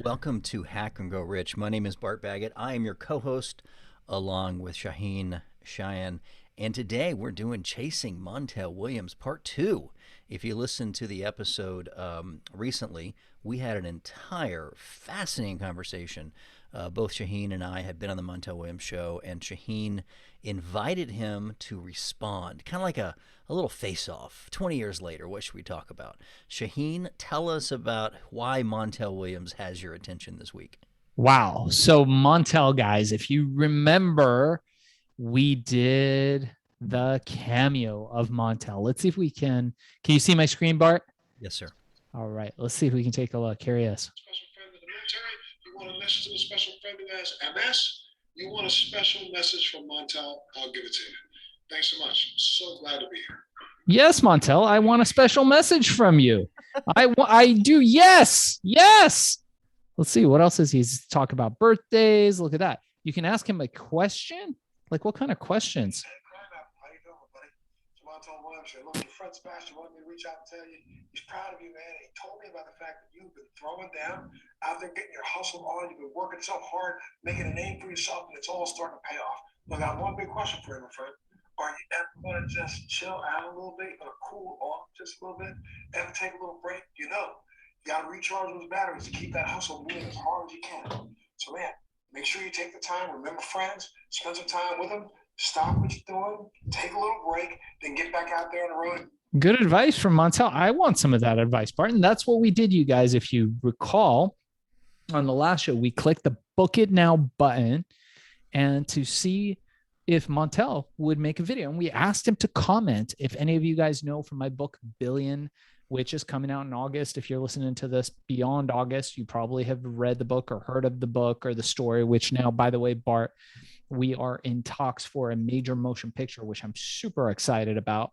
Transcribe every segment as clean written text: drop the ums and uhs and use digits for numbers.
Welcome to Hack and Go Rich. My name is Bart Baggett. I am your co-host along with Shaahin, Cheyenne. And today we're doing Chasing Montel Williams Part 2. If you listened to the episode recently, we had an entire fascinating conversation. Both Shaahin and I had been on the Montel Williams show, and Shaahin invited him to respond, kind of like a little face-off. 20 years later, what should we talk about? Shaahin, tell us about why Montel Williams has your attention this week. Wow. So Montel, guys, if you remember, we did the cameo of Montel. Let's see if we can. Can you see my screen, Bart? Yes, sir. All right. Let's see if we can take a look. Here he is. Special friend of the military. You want a message to the special friend that has MS? You want a special message from Montel? I'll give it to you. Thanks so much. So glad to be here. Yes, Montel, I want a special message from you. I do. Yes. Yes. Let's see. What else is he's talk about birthdays? Look at that. You can ask him a question. Like what kind of questions? How you doing, buddy? It's Montel Williams here. Look, your friend Sebastian wanted me to reach out and tell you he's proud of you, man. And he told me about the fact that you've been throwing down out there, getting your hustle on. You've been working so hard, making a name for yourself, and it's all starting to pay off. Look, I have one big question for you, my friend. Are you ever going to just chill out a little bit or cool off just a little bit? Ever take a little break? You got to recharge those batteries to keep that hustle moving as hard as you can. So, man, make sure you take the time. Remember friends, spend some time with them. Stop what you're doing, take a little break, then get back out there on the road. Good advice from Montel. I want some of that advice, Barton. That's what we did, you guys. If you recall, on the last show, we clicked the book it now button and to see if Montel would make a video. And we asked him to comment. If any of you guys know from my book, Billion, which is coming out in August. If you're listening to this beyond August, you probably have read the book or heard of the book or the story, which now, by the way, Bart, we are in talks for a major motion picture, which I'm super excited about.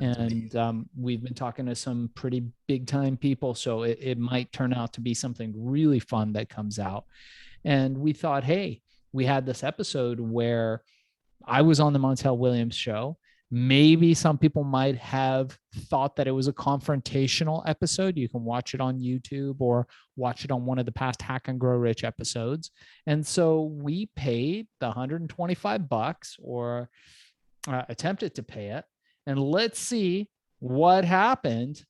And we've been talking to some pretty big time people. So it might turn out to be something really fun that comes out. And we thought, hey, we had this episode where I was on the Montel Williams show. Maybe some people might have thought that it was a confrontational episode. You can watch it on YouTube or watch it on one of the past Hack and Grow Rich episodes. And so we paid the $125 or attempted to pay it. And let's see what happened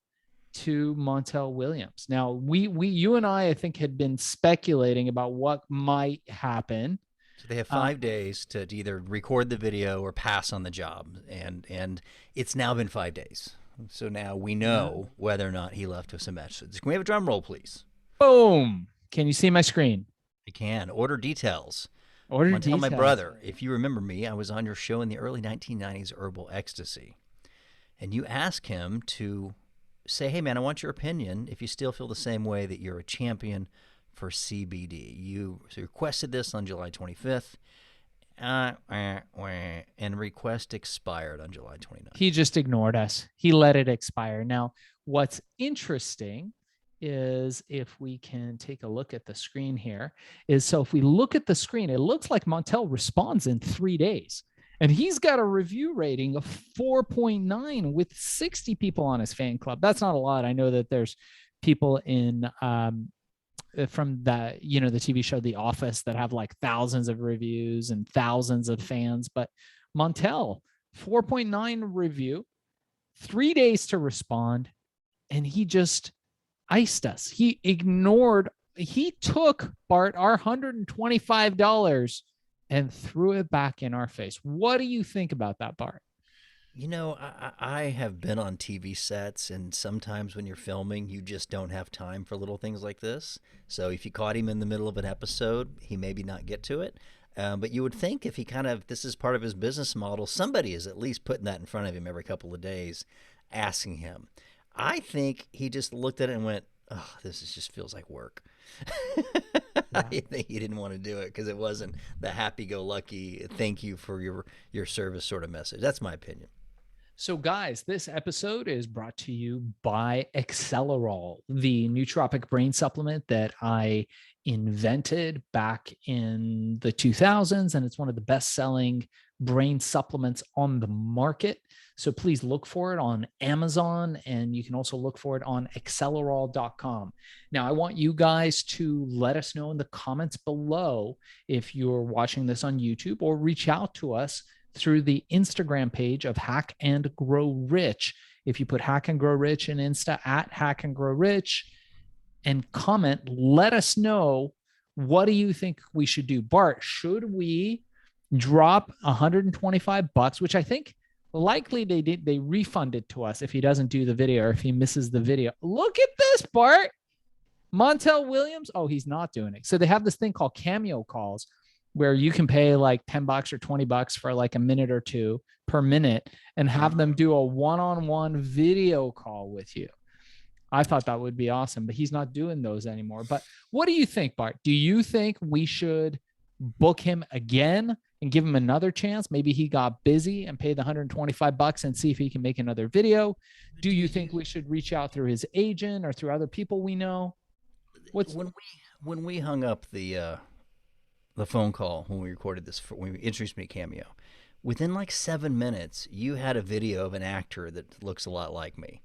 to Montel Williams. Now, you and I think, had been speculating about what might happen. So they have 5 days to either record the video or pass on the job, and it's now been 5 days. So now we know whether or not he left us a message. Can we have a drum roll, please? Boom! Can you see my screen? I can. Order details. Order Montel, details. my brother, if you remember me, I was on your show in the early 1990s, Herbal Ecstasy, and you asked him to say, "Hey, man, I want your opinion. If you still feel the same way that you're a champion for CBD." You requested this on July 25th, and request expired on July 29th. He just ignored us. He let it expire. Now, what's interesting is if we can take a look at the screen here, is so if we look at the screen, it looks like Montel responds in 3 days. And he's got a review rating of 4.9 with 60 people on his fan club. That's not a lot. I know that there's people in from the TV show The Office that have like thousands of reviews and thousands of fans, but Montel 4.9 review, 3 days to respond, and he just iced us. He took Bart our $125 and threw it back in our face. What do you think about that, Bart? You know, I have been on TV sets, and sometimes when you're filming, you just don't have time for little things like this. So if you caught him in the middle of an episode, he maybe not get to it. But you would think if he this is part of his business model, somebody is at least putting that in front of him every couple of days, asking him. I think he just looked at it and went, "Oh, just feels like work." I think he didn't want to do it because it wasn't the happy-go-lucky, thank you for your service sort of message. That's my opinion. So guys, this episode is brought to you by Accelerol, the nootropic brain supplement that I invented back in the 2000s. And it's one of the best-selling brain supplements on the market. So please look for it on Amazon, and you can also look for it on accelerol.com. Now, I want you guys to let us know in the comments below if you're watching this on YouTube, or reach out to us through the Instagram page of Hack and Grow Rich. If you put Hack and Grow Rich in Insta at Hack and Grow Rich and comment, let us know, what do you think we should do? Bart, should we drop $125, which I think likely they refunded to us if he doesn't do the video or if he misses the video. Look at this, Bart. Montel Williams. Oh, he's not doing it. So they have this thing called Cameo calls where you can pay like $10 or $20 for like a minute or two per minute and have them do a one-on-one video call with you. I thought that would be awesome, but he's not doing those anymore. But what do you think, Bart? Do you think we should book him again and give him another chance? Maybe he got busy and paid the $125 and see if he can make another video. Do you think we should reach out through his agent or through other people we know? When we hung up the phone call when we recorded this, when we introduced me to Cameo, within like 7 minutes, you had a video of an actor that looks a lot like me.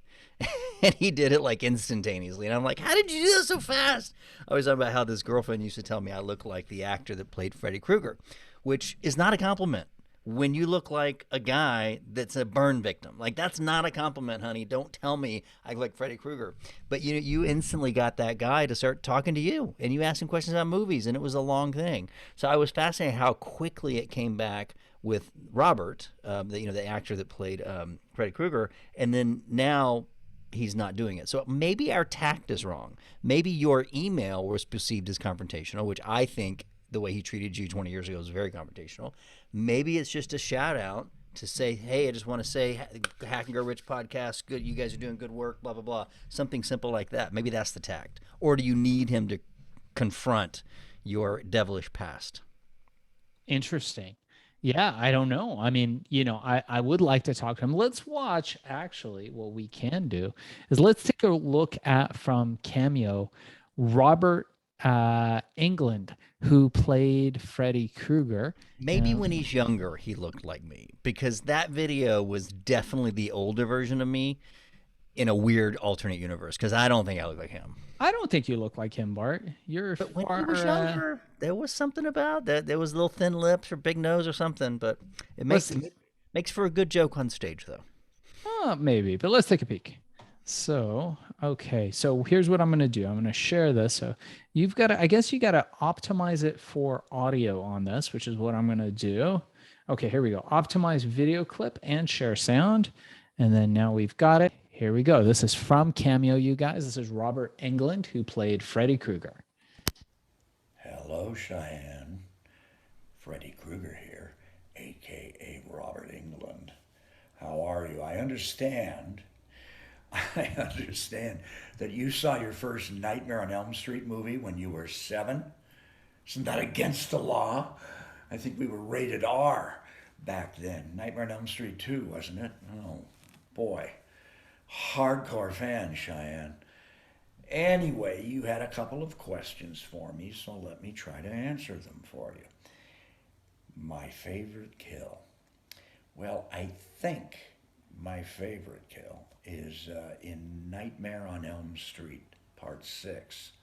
And he did it like instantaneously. And I'm like, how did you do that so fast? I was talking about how this girlfriend used to tell me I look like the actor that played Freddy Krueger, which is not a compliment. When you look like a guy that's a burn victim, like that's not a compliment, honey. Don't tell me I look like Freddy Krueger. But you instantly got that guy to start talking to you, and you asked him questions about movies, and it was a long thing. So I was fascinated how quickly it came back with Robert, the actor that played Freddy Krueger, and then now he's not doing it. So maybe our tact is wrong. Maybe your email was perceived as confrontational, which I think the way he treated you 20 years ago was very confrontational. Maybe it's just a shout out to say, hey, I just want to say Hack and Grow Rich podcast, good, you guys are doing good work, blah, blah, blah. Something simple like that. Maybe that's the tact. Or do you need him to confront your devilish past? Interesting. Yeah, I don't know. I mean, I would like to talk to him. Let's watch, actually, what we can do is let's take a look at, from Cameo, Robert Englund, who played Freddy Krueger. Maybe when he's younger, he looked like me, because that video was definitely the older version of me in a weird alternate universe, because I don't think I look like him. I don't think you look like him, Bart. But when he was younger, there was something about that. There was little thin lips or big nose or something, but it makes for a good joke on stage, though. Maybe, but let's take a peek. So, okay. So here's what I'm going to do. I'm going to share this. So you've got to, I guess you got to optimize it for audio on this, which is what I'm going to do. Okay, here we go. Optimize video clip and share sound. And then now we've got it. Here we go. This is from Cameo, you guys. This is Robert Englund, who played Freddy Krueger. Hello, Cheyenne. Freddy Krueger here, a.k.a. Robert Englund. How are you? I understand that you saw your first Nightmare on Elm Street movie when you were 7. Isn't that against the law? I think we were rated R back then. Nightmare on Elm Street 2, wasn't it? Oh, boy. Hardcore fan, Cheyenne. Anyway, you had a couple of questions for me, so let me try to answer them for you. My favorite kill. Well, I think my favorite kill is in Nightmare on Elm Street, Part 6.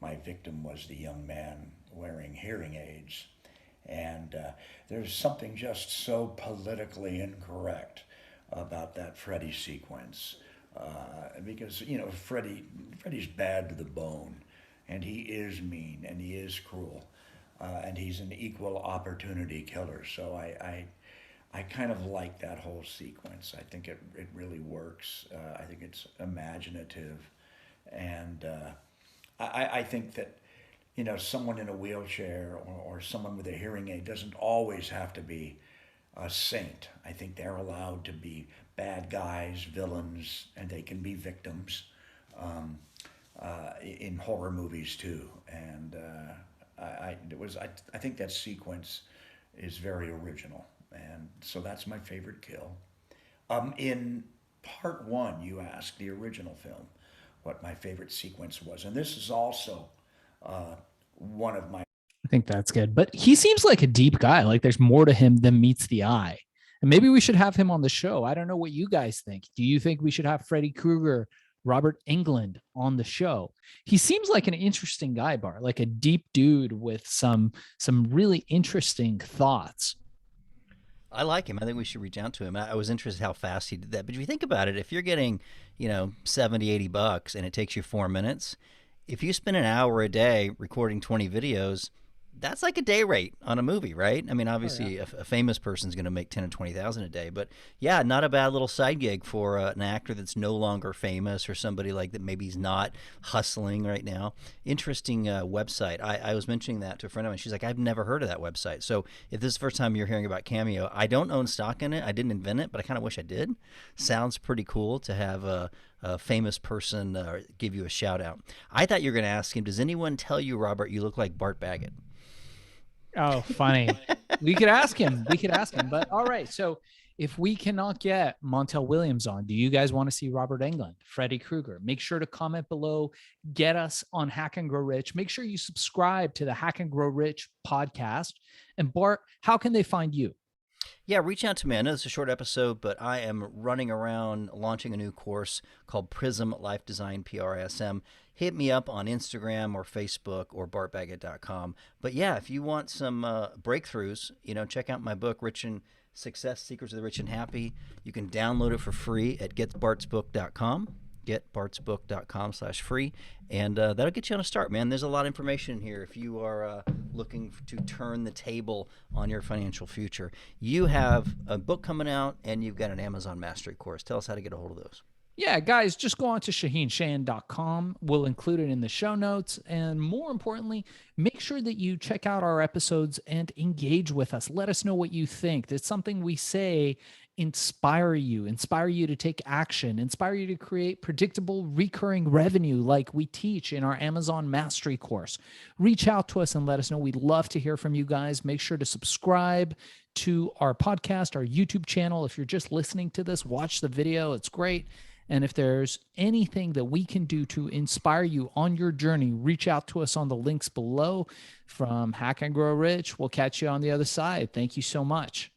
My victim was the young man wearing hearing aids. And there's something just so politically incorrect about that Freddy sequence. Because, Freddy's bad to the bone. And he is mean, and he is cruel. And he's an equal opportunity killer. So I kind of like that whole sequence. I think it really works. I think it's imaginative. And I think that, someone in a wheelchair or someone with a hearing aid doesn't always have to be a saint. I think they're allowed to be bad guys, villains, and they can be victims in horror movies too. And I think that sequence is very original. And so that's my favorite kill. In Part 1, you asked, the original film, what my favorite sequence was. And this is also one of my... I think that's good. But he seems like a deep guy. Like there's more to him than meets the eye. And maybe we should have him on the show. I don't know what you guys think. Do you think we should have Freddy Krueger, Robert Englund on the show? He seems like an interesting guy, Bart, like a deep dude with some really interesting thoughts. I like him. I think we should reach out to him. I was interested how fast he did that. But if you think about it, if you're getting, 70, $80 and it takes you 4 minutes, if you spend an hour a day recording 20 videos, that's like a day rate on a movie, right? I mean, obviously, a famous person's going to make 10 and 20,000 a day, but yeah, not a bad little side gig for an actor that's no longer famous or somebody like that. Maybe he's not hustling right now. Interesting website. I was mentioning that to a friend of mine. She's like, I've never heard of that website. So if this is the first time you're hearing about Cameo, I don't own stock in it. I didn't invent it, but I kind of wish I did. Sounds pretty cool to have a famous person give you a shout out. I thought you were going to ask him, does anyone tell you, Robert, you look like Bart Baggett? Oh, funny. We could ask him. But all right. So if we cannot get Montel Williams on, do you guys want to see Robert Englund, Freddy Krueger? Make sure to comment below. Get us on Hack and Grow Rich. Make sure you subscribe to the Hack and Grow Rich podcast. And Bart, how can they find you? Yeah, reach out to me. I know it's a short episode, but I am running around launching a new course called Prism Life Design, PRSM. Hit me up on Instagram or Facebook or bartbaggett.com. But yeah, if you want some breakthroughs, check out my book, Rich and Success, Secrets of the Rich and Happy. You can download it for free at getbartsbook.com. getbartsbook.com/free, and that'll get you on a start, man. There's a lot of information in here if you are looking to turn the table on your financial future. You have a book coming out, and you've got an Amazon Mastery course. Tell us how to get a hold of those. Yeah, guys, just go on to ShaahinShayin.com. We'll include it in the show notes. And more importantly, make sure that you check out our episodes and engage with us. Let us know what you think. It's something we say inspire you to take action, inspire you to create predictable recurring revenue like we teach in our Amazon Mastery course. Reach out to us and let us know. We'd love to hear from you guys. Make sure to subscribe to our podcast, our YouTube channel. If you're just listening to this, watch the video. It's great. And if there's anything that we can do to inspire you on your journey, reach out to us on the links below. From Hack and Grow Rich, we'll catch you on the other side. Thank you so much.